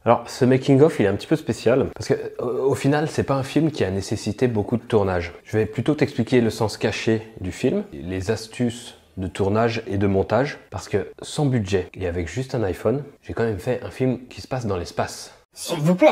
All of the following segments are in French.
Alors, ce making-of, il est un petit peu spécial, parce que au final, c'est pas un film qui a nécessité beaucoup de tournage. Je vais plutôt t'expliquer le sens caché du film, les astuces de tournage et de montage, parce que sans budget et avec juste un iPhone, j'ai quand même fait un film qui se passe dans l'espace. S'il vous plaît.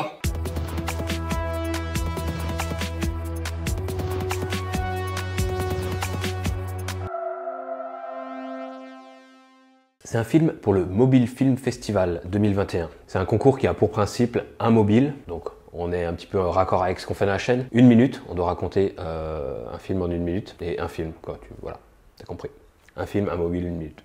C'est un film pour le Mobile Film Festival 2021. C'est un concours qui a pour principe un mobile, donc on est un petit peu en raccord avec ce qu'on fait dans la chaîne. 1 minute, on doit raconter un film en 1 minute, et un film, quoi, voilà, t'as compris. Un film, un mobile, 1 minute.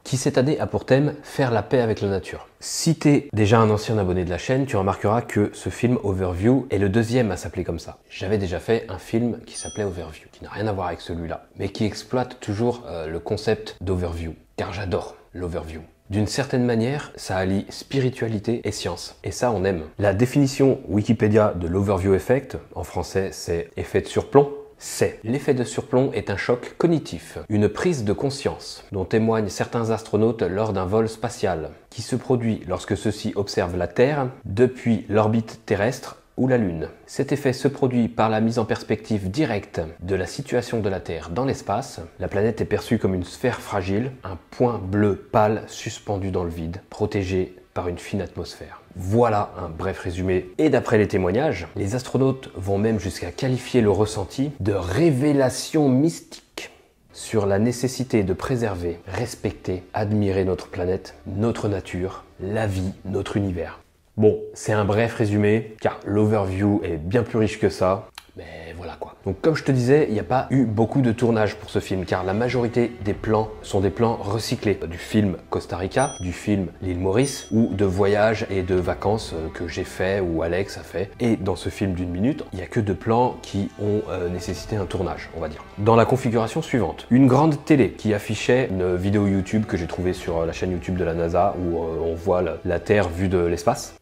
Qui cette année a pour thème faire la paix avec la nature. Si t'es déjà un ancien abonné de la chaîne, tu remarqueras que ce film Overview est le deuxième à s'appeler comme ça. J'avais déjà fait un film qui s'appelait Overview, qui n'a rien à voir avec celui-là, mais qui exploite toujours le concept d'Overview, car j'adore l'Overview. D'une certaine manière, ça allie spiritualité et science, et ça on aime. La définition Wikipédia de l'Overview Effect, en français c'est effet de surplomb, c'est l'effet de surplomb est un choc cognitif, une prise de conscience dont témoignent certains astronautes lors d'un vol spatial, qui se produit lorsque ceux-ci observent la Terre depuis l'orbite terrestre ou la Lune. Cet effet se produit par la mise en perspective directe de la situation de la Terre dans l'espace. La planète est perçue comme une sphère fragile, un point bleu pâle suspendu dans le vide, protégé par une fine atmosphère. Voilà un bref résumé. Et d'après les témoignages, les astronautes vont même jusqu'à qualifier le ressenti de révélation mystique sur la nécessité de préserver, respecter, admirer notre planète, notre nature, la vie, notre univers. Bon, c'est un bref résumé, car l'Overview est bien plus riche que ça. Mais voilà quoi. Donc comme je te disais, il n'y a pas eu beaucoup de tournage pour ce film, car la majorité des plans sont des plans recyclés du film Costa Rica, du film l'île Maurice, ou de voyages et de vacances que j'ai fait ou Alex a fait. Et dans ce film d'1 minute, il n'y a que 2 plans qui ont nécessité un tournage, on va dire. Dans la configuration suivante, une grande télé qui affichait une vidéo YouTube que j'ai trouvée sur la chaîne YouTube de la NASA, où on voit la Terre vue de l'espace,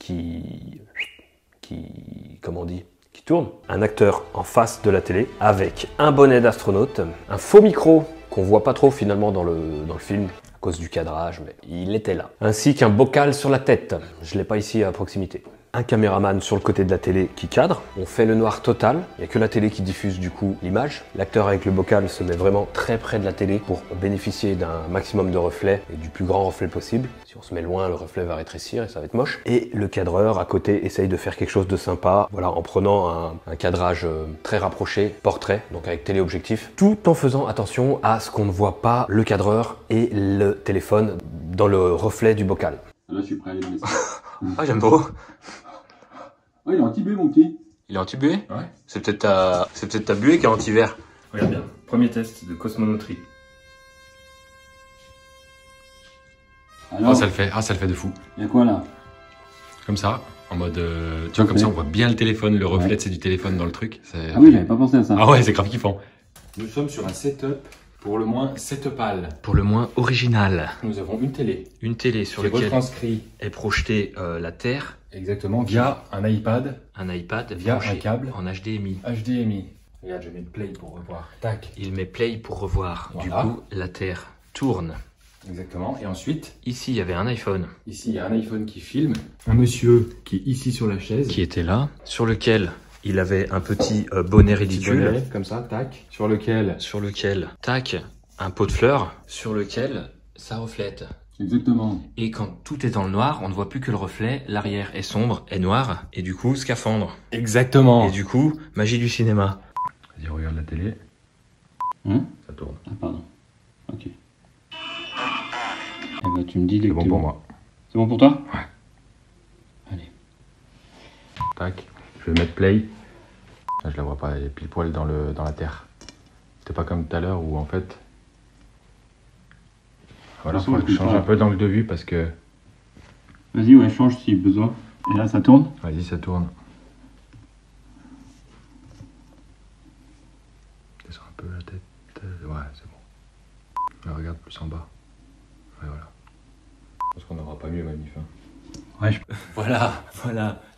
comment on dit, qui tourne. Un acteur en face de la télé avec un bonnet d'astronaute, un faux micro qu'on voit pas trop finalement dans le film à cause du cadrage, mais il était là. Ainsi qu'un bocal sur la tête. Je l'ai pas ici à proximité. Un caméraman sur le côté de la télé qui cadre. On fait le noir total. Il n'y a que la télé qui diffuse du coup l'image. L'acteur avec le bocal se met vraiment très près de la télé pour bénéficier d'un maximum de reflets et du plus grand reflet possible. Si on se met loin, le reflet va rétrécir et ça va être moche. Et le cadreur à côté essaye de faire quelque chose de sympa, voilà, en prenant un cadrage très rapproché, portrait, donc avec téléobjectif, tout en faisant attention à ce qu'on ne voit pas le cadreur et le téléphone dans le reflet du bocal. Là, je suis prêt à aller dans les Ah, j'aime trop. Ouais, il est anti-buée, mon petit. Il est anti-buée? Ouais. C'est peut-être ta buée qui est anti-vert. Regarde bien, premier test de cosmonauterie. Alors, Ah, ça le fait de fou. il y a quoi là? Comme ça, en mode, tu vois, comme ça on voit bien le téléphone, le reflet c'est du téléphone dans le truc. Ah oui, j'avais pas pensé à ça. Ah ouais, c'est grave kiffant. Nous sommes sur un setup pour le moins setupal. Pour le moins original. Nous avons une télé Une télé sur qui laquelle retranscrit est projetée la Terre, exactement via un iPad un iPad via branché un câble en HDMI. HDMI. Regarde, je mets play pour revoir. Tac. Il met play pour revoir. Voilà. Du coup, la Terre tourne. Exactement. Et ensuite, Ici, il y avait un iPhone ici il y a un iPhone qui filme. Un monsieur qui est ici sur la chaise. qui était là, sur lequel il avait un petit bonnet Petit ridicule, bonnet, comme ça, tac. Sur lequel sur lequel, tac, un pot de fleurs, sur lequel ça reflète. Exactement. Et quand tout est dans le noir, on ne voit plus que le reflet, l'arrière est sombre, est noir, et du coup, scaphandre. exactement. Et du coup, magie du cinéma. Vas-y, regarde la télé. Ça tourne. Ah, pardon. Ok. Eh ben, tu me dis les C'est bon pour moi. C'est bon pour toi? Ouais. Allez. Tac. Je vais mettre play. Là, je la vois pas, elle est pile poil dans la terre. C'était pas comme tout à l'heure où en fait. Voilà, De toute façon, faut que je change un peu d'angle de vue parce que. Vas-y, ouais, change si besoin. Et là, ça tourne? Vas-y, ça tourne. Descends un peu la tête. Ouais, c'est bon. Là, regarde plus en bas. Ouais, voilà. Je pense qu'on n'aura pas mieux, Manif. Ouais, Voilà.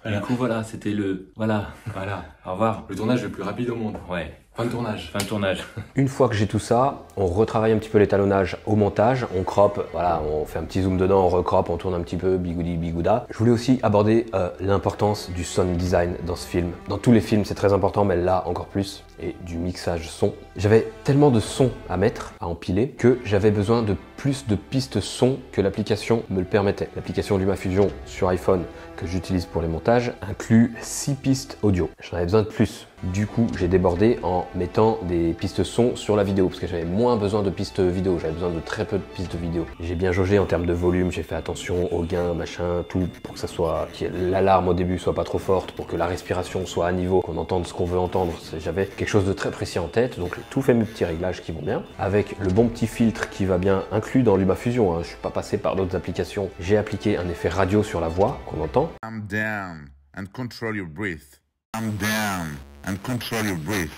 Du coup, voilà, c'était le... Voilà. Voilà. Au revoir. Le tournage le plus rapide au monde. Ouais. Fin de tournage. Fin de tournage. Une fois que j'ai tout ça, on retravaille un petit peu l'étalonnage au montage, on crop, voilà, on fait un petit zoom dedans, on recrop, on tourne un petit peu, bigoudi bigouda. Je voulais aussi aborder l'importance du sound design dans ce film. Dans tous les films, c'est très important, mais là encore plus. Et du mixage son. J'avais tellement de sons à mettre, à empiler, que j'avais besoin de plus de pistes son que l'application me le permettait. L'application LumaFusion sur iPhone que j'utilise pour les montages inclut 6 pistes audio. J'en avais besoin de plus. Du coup, j'ai débordé en mettant des pistes son sur la vidéo parce que j'avais moins besoin de pistes vidéo, j'avais besoin de très peu de pistes vidéo. J'ai bien jaugé en termes de volume, j'ai fait attention au gain, machin, tout pour que ça soit, que l'alarme au début soit pas trop forte, pour que la respiration soit à niveau, qu'on entende ce qu'on veut entendre. J'avais quelque chose de très précis en tête, donc j'ai tout fait mes petits réglages qui vont bien, avec le bon petit filtre qui va bien inclus dans LumaFusion, hein. Je suis pas passé par d'autres applications. J'ai appliqué un effet radio sur la voix qu'on entend. I'm down and control your breath. I'm down and control your breath.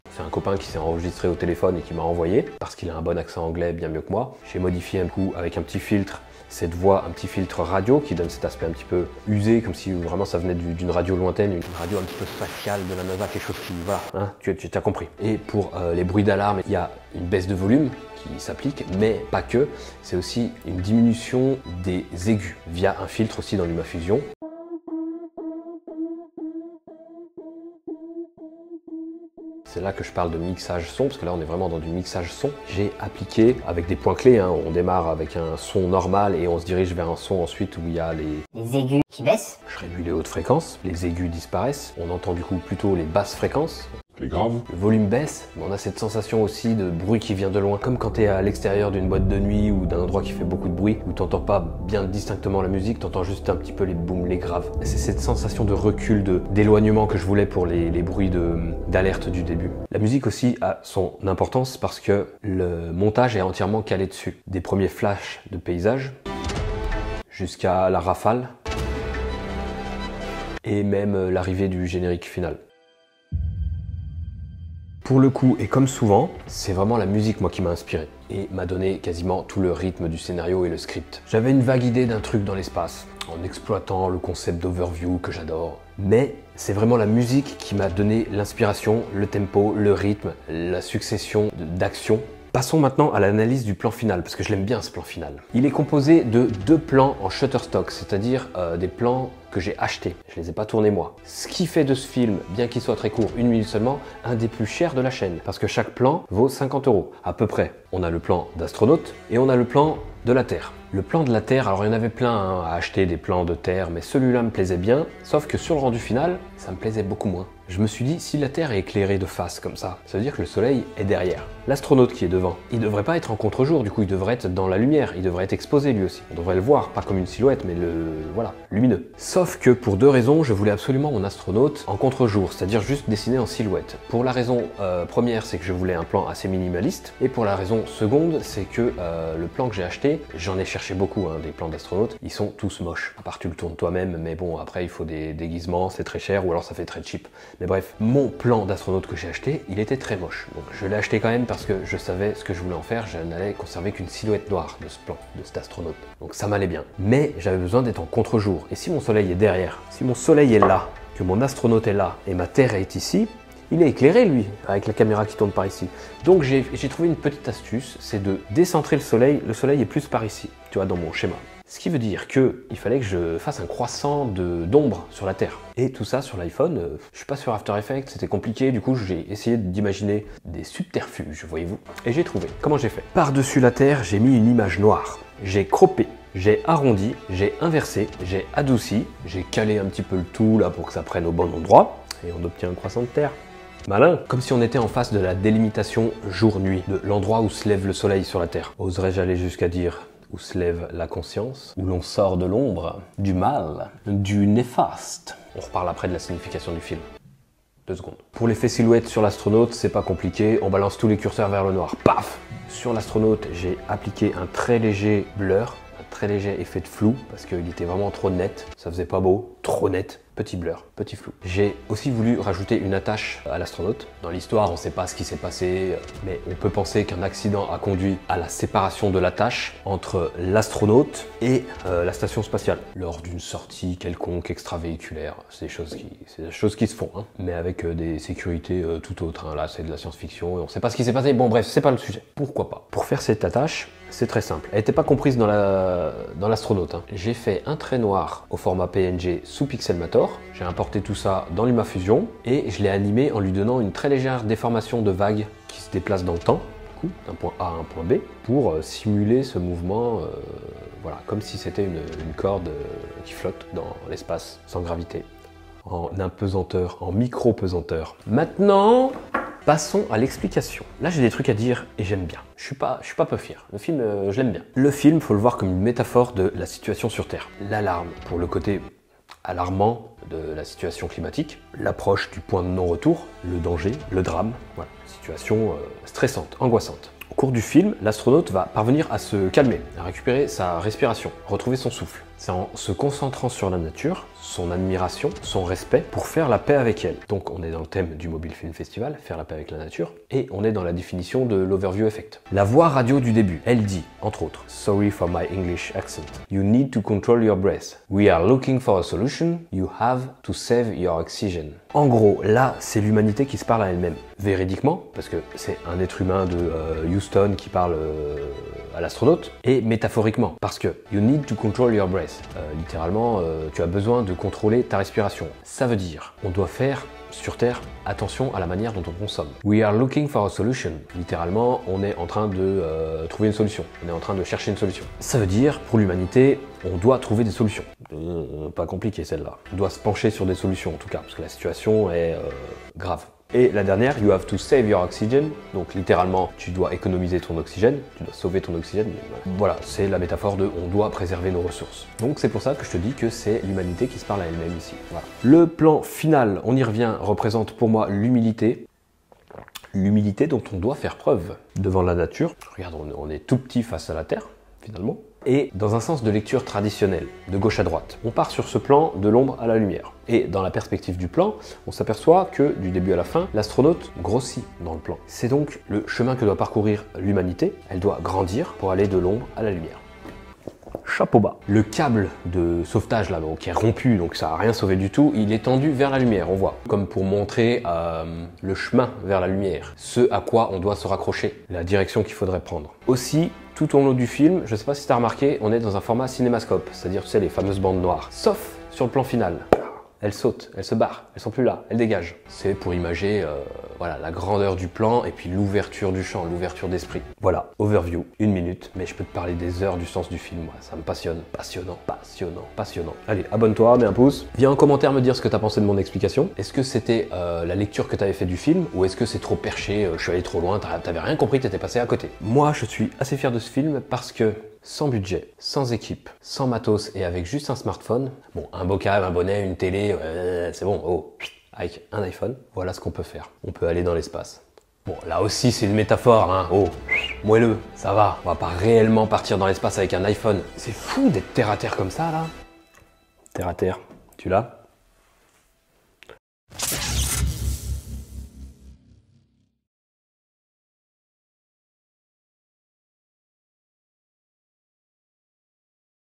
C'est un copain qui s'est enregistré au téléphone et qui m'a envoyé, parce qu'il a un bon accent anglais bien mieux que moi. J'ai modifié un coup avec un petit filtre, cette voix, un petit filtre radio qui donne cet aspect un petit peu usé, comme si vraiment ça venait d'une radio lointaine, une radio un petit peu spatiale de la NASA, quelque chose qui, voilà, hein, tu as compris. Et pour les bruits d'alarme, il y a une baisse de volume qui s'applique, mais pas que, c'est aussi une diminution des aigus via un filtre aussi dans LumaFusion. C'est là que je parle de mixage son, parce que là on est vraiment dans du mixage son. J'ai appliqué avec des points clés, hein, on démarre avec un son normal et on se dirige vers un son ensuite où il y a les aigus qui baissent. Je réduis les hautes fréquences, les aigus disparaissent, on entend du coup plutôt les basses fréquences. Les graves. Le volume baisse, mais on a cette sensation aussi de bruit qui vient de loin, comme quand tu es à l'extérieur d'une boîte de nuit ou d'un endroit qui fait beaucoup de bruit, où t'entends pas bien distinctement la musique, t'entends juste un petit peu les booms, les graves. C'est cette sensation de recul, d'éloignement que je voulais pour les bruits d'alerte du début. La musique aussi a son importance parce que le montage est entièrement calé dessus. Des premiers flashs de paysages jusqu'à la rafale et même l'arrivée du générique final. Pour le coup, et comme souvent, c'est vraiment la musique moi qui m'a inspiré et m'a donné quasiment tout le rythme du scénario et le script. J'avais une vague idée d'un truc dans l'espace, en exploitant le concept d'overview que j'adore. Mais c'est vraiment la musique qui m'a donné l'inspiration, le tempo, le rythme, la succession d'actions. Passons maintenant à l'analyse du plan final, parce que je l'aime bien ce plan final. Il est composé de 2 plans en Shutterstock, c'est-à-dire des plans que j'ai achetés. Je les ai pas tournés moi. Ce qui fait de ce film, bien qu'il soit très court, 1 minute seulement, un des plus chers de la chaîne. Parce que chaque plan vaut 50 € à peu près. On a le plan d'astronaute et on a le plan de la Terre. Le plan de la Terre, alors il y en avait plein hein, à acheter des plans de Terre, mais celui-là me plaisait bien, sauf que sur le rendu final, ça me plaisait beaucoup moins. Je me suis dit, si la Terre est éclairée de face comme ça veut dire que le Soleil est derrière. L'astronaute qui est devant, il devrait pas être en contre-jour, du coup il devrait être dans la lumière, il devrait être exposé lui aussi. On devrait le voir, pas comme une silhouette, mais voilà, lumineux. Sauf que pour 2 raisons, je voulais absolument mon astronaute en contre-jour, c'est-à-dire juste dessiné en silhouette. Pour la raison première, c'est que je voulais un plan assez minimaliste, et pour la raison seconde, c'est que le plan que j'ai acheté, j'en ai cherché beaucoup, hein, des plans d'astronautes, ils sont tous moches. À part tu le tournes toi-même, mais bon, après il faut des déguisements, c'est très cher, ou alors ça fait très cheap. Mais bref, mon plan d'astronaute que j'ai acheté, il était très moche. Donc je l'ai acheté quand même parce que je savais ce que je voulais en faire, je n'allais conserver qu'une silhouette noire de ce plan, de cet astronaute. Donc ça m'allait bien. Mais j'avais besoin d'être en contre-jour. Et si mon soleil est derrière, si mon soleil est là, que mon astronaute est là, et ma Terre est ici, il est éclairé lui, avec la caméra qui tourne par ici. Donc j'ai trouvé une petite astuce, c'est de décentrer le soleil est plus par ici, tu vois, dans mon schéma. Ce qui veut dire qu'il fallait que je fasse un croissant d'ombre sur la Terre. Et tout ça sur l'iPhone, je suis pas sur After Effects, c'était compliqué, du coup j'ai essayé d'imaginer des subterfuges, voyez-vous. Et j'ai trouvé. Comment j'ai fait? Par-dessus la Terre, j'ai mis une image noire. J'ai croppé, j'ai arrondi, j'ai inversé, j'ai adouci, j'ai calé un petit peu le tout là pour que ça prenne au bon endroit. Et on obtient un croissant de Terre. Malin. Comme si on était en face de la délimitation jour-nuit, de l'endroit où se lève le soleil sur la Terre. Oserais-je aller jusqu'à dire où se lève la conscience, où l'on sort de l'ombre, du mal, du néfaste. On reparle après de la signification du film. 2 secondes. Pour l'effet silhouette sur l'astronaute, c'est pas compliqué, on balance tous les curseurs vers le noir. Paf! Sur l'astronaute, j'ai appliqué un très léger blur, un très léger effet de flou, parce qu'il était vraiment trop net, ça faisait pas beau, trop net. petit blur, petit flou. J'ai aussi voulu rajouter une attache à l'astronaute. Dans l'histoire, on ne sait pas ce qui s'est passé, mais on peut penser qu'un accident a conduit à la séparation de l'attache entre l'astronaute et la station spatiale lors d'une sortie quelconque extravéhiculaire. C'est des choses qui se font, hein, mais avec des sécurités tout autres. Hein. Là, c'est de la science-fiction et on ne sait pas ce qui s'est passé. Bon, bref, c'est pas le sujet. Pourquoi pas? Pour faire cette attache, c'est très simple. Elle n'était pas comprise dans l'astronaute. Hein. J'ai fait un trait noir au format PNG sous Pixelmator. J'ai importé tout ça dans LumaFusion et je l'ai animé en lui donnant une très légère déformation de vague qui se déplace dans le temps, d'un point A à un point B, pour simuler ce mouvement, voilà, comme si c'était une corde qui flotte dans l'espace sans gravité, en apesanteur, en micro-pesanteur. Maintenant, passons à l'explication. Là, j'ai des trucs à dire et j'aime bien. Je suis pas peu fier. Le film, je l'aime bien. Le film, faut le voir comme une métaphore de la situation sur Terre. L'alarme pour le côté alarmant de la situation climatique, l'approche du point de non-retour, le danger, le drame, voilà, situation stressante, angoissante. Au cours du film, l'astronaute va parvenir à se calmer, à récupérer sa respiration, retrouver son souffle. C'est en se concentrant sur la nature, son admiration, son respect, pour faire la paix avec elle. Donc on est dans le thème du Mobile Film Festival, faire la paix avec la nature, et on est dans la définition de l'overview effect. La voix radio du début, elle dit, entre autres, Sorry for my English accent. You need to control your breath. We are looking for a solution. You have to save your oxygen. En gros, là, c'est l'humanité qui se parle à elle-même. Véridiquement, parce que c'est un être humain de Houston qui parle à l'astronaute, et métaphoriquement, parce que you need to control your breath. Littéralement, tu as besoin de contrôler ta respiration. Ça veut dire, on doit faire sur Terre attention à la manière dont on consomme. We are looking for a solution. Littéralement, on est en train de trouver une solution. On est en train de chercher une solution. Ça veut dire, pour l'humanité, on doit trouver des solutions. Pas compliqué celle-là. On doit se pencher sur des solutions en tout cas, parce que la situation est grave. Et la dernière, you have to save your oxygen. Donc littéralement, tu dois économiser ton oxygène, tu dois sauver ton oxygène. Voilà, c'est la métaphore de on doit préserver nos ressources. Donc c'est pour ça que je te dis que c'est l'humanité qui se parle à elle-même ici. Voilà. Le plan final, on y revient, représente pour moi l'humilité. L'humilité dont on doit faire preuve devant la nature. Regarde, on est tout petit face à la Terre, finalement. Et dans un sens de lecture traditionnel, de gauche à droite. On part sur ce plan de l'ombre à la lumière. Et dans la perspective du plan, on s'aperçoit que du début à la fin, l'astronaute grossit dans le plan. C'est donc le chemin que doit parcourir l'humanité. Elle doit grandir pour aller de l'ombre à la lumière. Chapeau bas. Le câble de sauvetage là, qui est rompu, donc ça n'a rien sauvé du tout, il est tendu vers la lumière, on voit. Comme pour montrer le chemin vers la lumière, ce à quoi on doit se raccrocher, la direction qu'il faudrait prendre. Aussi, tout au long du film, je ne sais pas si tu as remarqué, on est dans un format cinémascope, c'est-à-dire tu sais les fameuses bandes noires. Sauf sur le plan final. Elles sautent, elles se barrent, elles sont plus là, elles dégagent. C'est pour imager voilà, la grandeur du plan et puis l'ouverture du champ, l'ouverture d'esprit. Voilà, overview, 1 minute, mais je peux te parler des heures du sens du film, moi. Ça me passionne. Passionnant, passionnant, passionnant. Allez, abonne-toi, mets un pouce. Viens en commentaire me dire ce que tu as pensé de mon explication. Est-ce que c'était la lecture que tu avais fait du film ou est-ce que c'est trop perché, je suis allé trop loin, t'avais rien compris, t'étais passé à côté? Moi, je suis assez fier de ce film parce que sans budget, sans équipe, sans matos et avec juste un smartphone, bon, un beau câble, un bonnet, une télé, c'est bon, oh, avec un iPhone, voilà ce qu'on peut faire. On peut aller dans l'espace. Bon, là aussi, c'est une métaphore, hein, oh, moelleux, ça va. On va pas réellement partir dans l'espace avec un iPhone. C'est fou d'être terre à terre comme ça, là. Terre à terre, tu l'as?